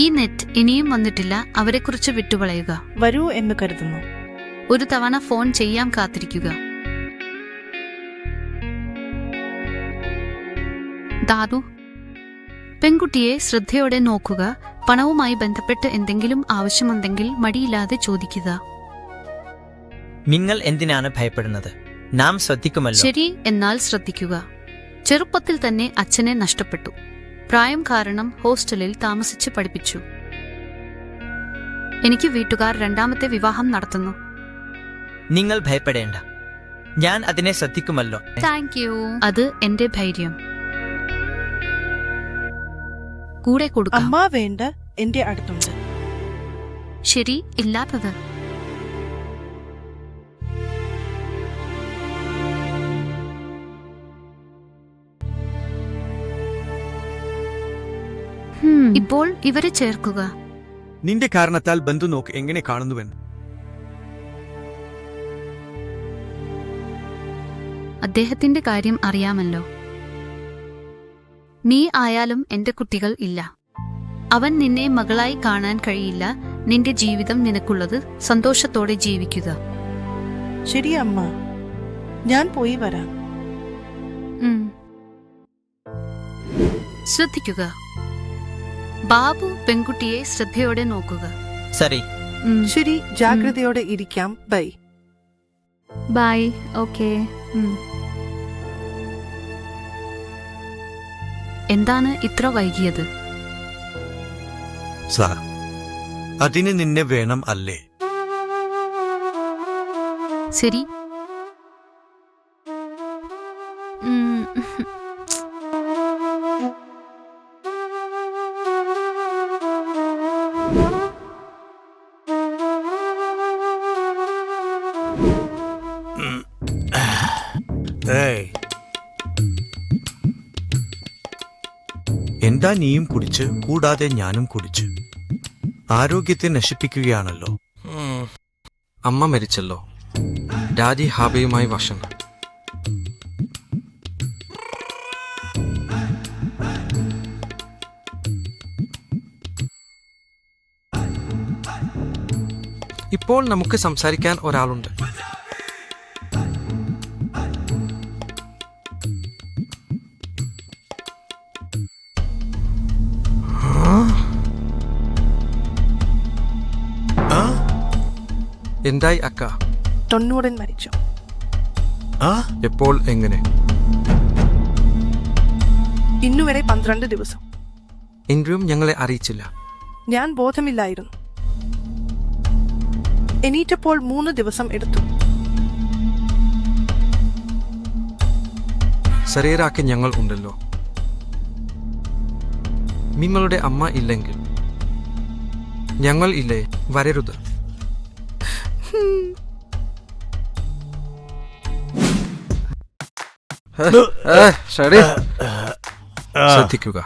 ഈ നെറ്റ് ഇനിയും വന്നിട്ടില്ല. അവരെക്കുറിച്ച് വിട്ടുകളയുക. വരൂ എന്ന് കരുതുന്നു. ഒരു തവണ ഫോൺ ചെയ്യാൻ കാത്തിരിക്കുക. ദാദു, പെൺകുട്ടിയെ ശ്രദ്ധയോടെ നോക്കുക. പണവുമായി ബന്ധപ്പെട്ട് എന്തെങ്കിലും ആവശ്യമുണ്ടെങ്കിൽ മടിയില്ലാതെ ചോദിക്കുക. നിങ്ങൾ എന്തിനാണ് ഭയപ്പെടുന്നത്? നാം ശ്രദ്ധിക്കുമല്ലോ. ശരി, എന്നാൽ ശ്രദ്ധിക്കുക. ചെറുപ്പത്തിൽ തന്നെ അച്ഛനെ നഷ്ടപ്പെട്ടു. പ്രായം കാരണം ഹോസ്റ്റലിൽ താമസിച്ച് പഠിപ്പിച്ചു. എനിക്ക് വീട്ടുകാർ രണ്ടാമത്തെ വിവാഹം നടത്തുന്നു. നിങ്ങൾ ഭയപ്പെടേണ്ട, ഞാൻ അതിനെ ശ്രദ്ധിക്കുമല്ലോ. Thank you. അത് എന്റെ ധൈര്യം. കൂടെ കൊടുക്കാം. അമ്മ വേണ്ട, എന്റെ അടുത്തുണ്ട്. ശരി, ഇല്ലാത്തത്. ഇപ്പോൾ ഇവരെ ചേർക്കുക. നിന്റെ കാരണത്താൽ ബന്ധു നോക്ക് എങ്ങനെ കാണുന്നുവെന്ന്. അദ്ദേഹത്തിന്റെ കാര്യം അറിയാമല്ലോ. നീ ആയാലും എന്റെ കുട്ടികൾ ഇല്ല. അവൻ നിന്നെ മകളായി കാണാൻ കഴിയില്ല. നിന്റെ ജീവിതം നിനക്കുള്ളത്. സന്തോഷത്തോടെ ജീവിക്കുക. ശരി അമ്മ, ഞാൻ പോയി വരാം. ശ്രദ്ധിക്കുക. ബാബു പെൺകുട്ടിയെ ശ്രദ്ധയോടെ നോക്കുക. സരി. ശരി, ജാഗ്രതയോടെ ഇരിക്കാം. ബൈ. ബൈ. ഓക്കെ. എന്താണ് ഇത്ര വൈകിയത്? സാർ, അതിന് നിന്നെ വേണം അല്ലേ? ശരി. എന്താ നീയും കുടിച്ച്, കൂടാതെ ഞാനും കുടിച്ച് ആരോഗ്യത്തെ നശിപ്പിക്കുകയാണല്ലോ. അമ്മ മരിച്ചല്ലോ. ഡാഡി ഹാബയുമായി വശങ്ങൾ. ഇപ്പോൾ നമുക്ക് സംസാരിക്കാൻ ഒരാളുണ്ട്. എന്തായി അക്ക? 90 മരിച്ചു. എപ്പോൾ, എങ്ങനെ? ഇന്നുവരെ 12 ദിവസം. എങ്കിലും ഞങ്ങളെ അറിയിച്ചില്ല. ഞാൻ ബോധമില്ലായിരുന്നു. എണീറ്റപ്പോൾ 3 ദിവസം എടുത്തു. ശരീരാക്കി ഞങ്ങൾ ഉണ്ടല്ലോ. നിങ്ങളുടെ അമ്മ ഇല്ലെങ്കിൽ ഞങ്ങൾ ഇല്ലേ? വരരുത്. ശ്രദ്ധിക്കുക.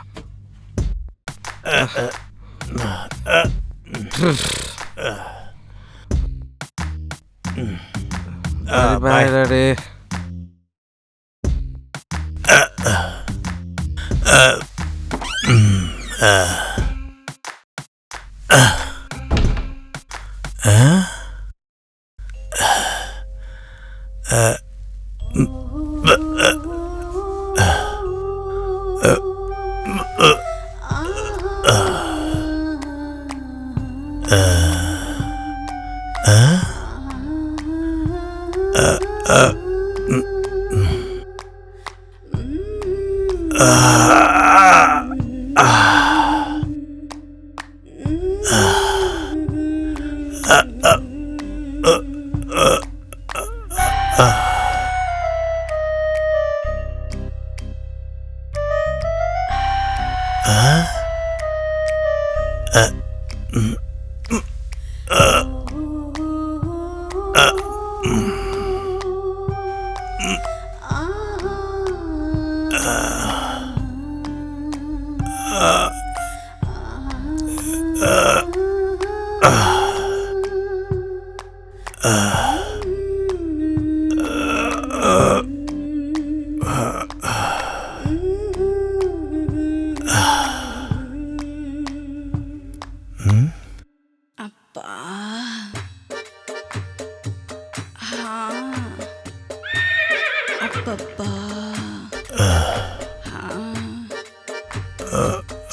അപ്പപ്പാ.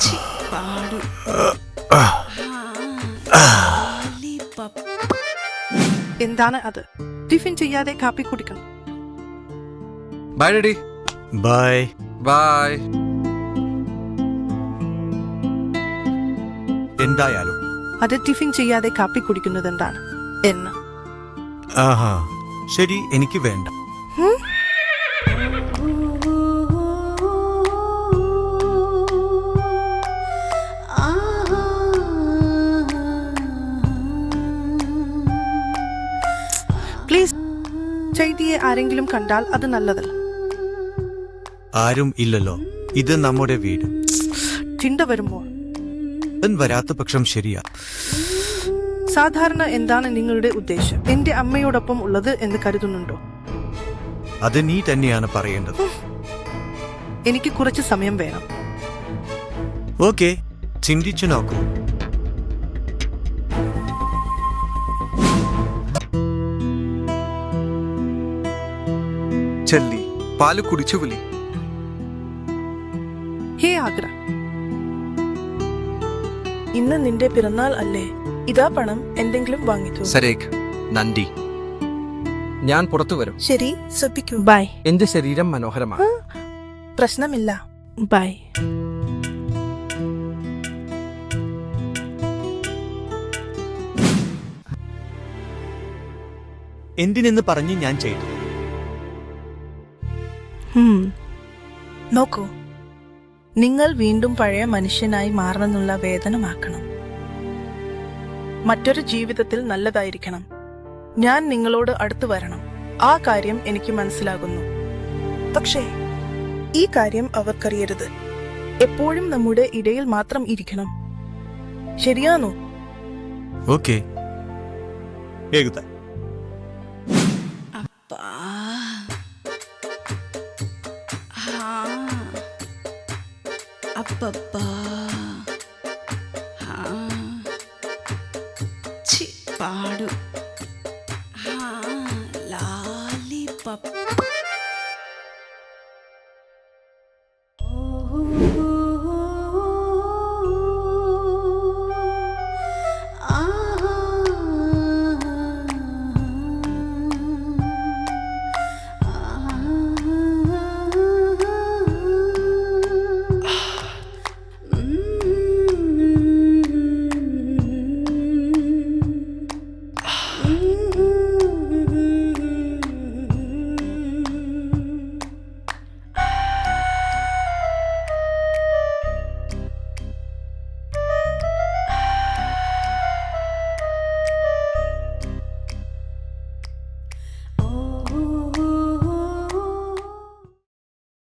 ഛി, പാടു. ലോലിപോപ്പ്. എന്താണ് അത്? ടിഫിൻ ചെയ്യാതെ കാപ്പി കുടിക്കണം. By daddy. ബൈ. ബൈ. എന്തായാലും അത് ടിഫിൻ ചെയ്യാതെ കാപ്പി കുടിക്കുന്നത് എന്താണ് എന്ന്. ആഹാ ശരി, എനിക്ക് വേണ്ട. പ്ലീസ്, ചൈതിയെ ആരെങ്കിലും കണ്ടാൽ അത് നല്ലതല്ല. ആരും ഇല്ലല്ലോ, ഇത് നമ്മുടെ വീട്. ചിന്ത വരുമ്പോൾ അവൻ വരാത്ത പക്ഷം ശരിയാ. സാധാരണ എന്താണ് നിങ്ങളുടെ ഉദ്ദേശം? എന്റെ അമ്മയോടൊപ്പം ഉള്ളത് എന്ന് കരുതുന്നുണ്ടോ? അത് നീ തന്നെയാണ് പറയേണ്ടത്. എനിക്ക് കുറച്ച് സമയം വേണം. ഓക്കെ, ചിന്തിച്ചു നോക്കൂ. ചെല്ലി പാല് കുടിച്ചു വിളി. ഹേ ആഗ്ര, ഇന്ന് നിന്റെ പിറന്നാൾ അല്ലേ? ഇതാ പണം, എന്തെങ്കിലും വാങ്ങിച്ചു. സരേഖ്, നന്ദി. ഞാൻ പുറത്തു വരും. ശരി, ശ്രദ്ധിക്കൂ. ബൈ. എന്റെ ശരീരം മനോഹരമാണ്. പ്രശ്നമില്ല. ബൈ. എന്തിനെന്ന് പറഞ്ഞ് ഞാൻ ചെയ്തു. നോക്കൂ, നിങ്ങൾ വീണ്ടും പഴയ മനുഷ്യനായി മാറണമെന്നുള്ള വേദനമാക്കണം. മറ്റൊരു ജീവിതത്തിൽ നല്ലതായിരിക്കണം. ഞാൻ നിങ്ങളോട് അടുത്തു വരണം. ആ കാര്യം എനിക്ക് മനസ്സിലാകുന്നു. പക്ഷേ ഈ കാര്യം അവർക്കറിയരുത്. എപ്പോഴും നമ്മുടെ ഇടയിൽ മാത്രം ഇരിക്കണം. ശരിയാണോ? ഓക്കെ, എഴുതാം. അപ്പാ. അപ്പപ്പാ.